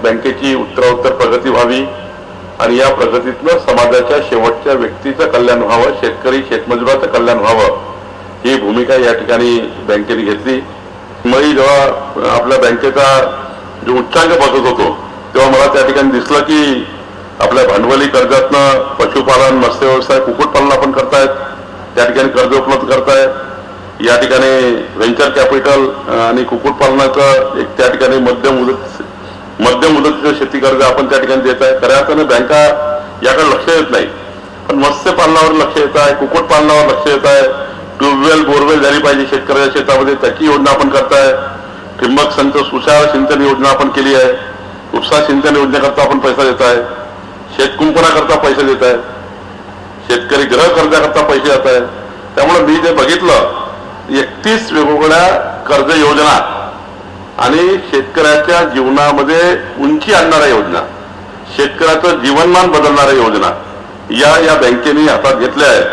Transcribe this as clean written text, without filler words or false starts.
बँकेची उत्तरोत्तर प्रगती व्हावी आणि या प्रगतीतनं समाजाच्या शेवटच्या व्यक्तीचं कल्याण व्हावं, शेतकरी शेतमजुराचं कल्याण व्हावं, ही भूमिका या ठिकाणी बँकेने घेतली. मी जेव्हा आपल्या बँकेचा जो उच्चांक बघत होतो तेव्हा मला त्या ठिकाणी दिसलं की आपल्या भांडवली कर्जातनं पशुपालन, मत्स्य व्यवसाय, कुक्कुटपालन आपण करतायत, त्या ठिकाणी कर्ज उपलब्ध करतायत. या ठिकाणी व्हेंचर कॅपिटल आणि कुक्कुटपालनाचं एक त्या ठिकाणी मध्यम मुदतीचं शेती कर्ज आपण त्या ठिकाणी देत आहे. खऱ्या अर्थानं बँका याकडे लक्ष देत नाही, पण मत्स्यपालनावर लक्ष येत आहे, कुक्कुटपालनावर लक्ष येत आहे. ट्यूबवेल बोरवेल झाली पाहिजे शेतकऱ्याच्या शेतामध्ये, त्याची योजना आपण करताय. ठिंबक तुषार सिंचन योजना आपण केली आहे. उपसा सिंचन योजनेकरता आपण पैसा देत आहे. शेतकुंपणाकरता पैसे देत आहे. शेतकरी गृह कर्जाकरता पैसे देत आहे. त्यामुळे मी जे बघितलं 31 वेगवेगळ्या कर्ज योजना आणि शेतकऱ्याच्या जीवनामध्ये उंची आणणाऱ्या योजना, शेतकऱ्याचं जीवनमान बदलणाऱ्या योजना या बँकेने हातात घेतल्या आहेत.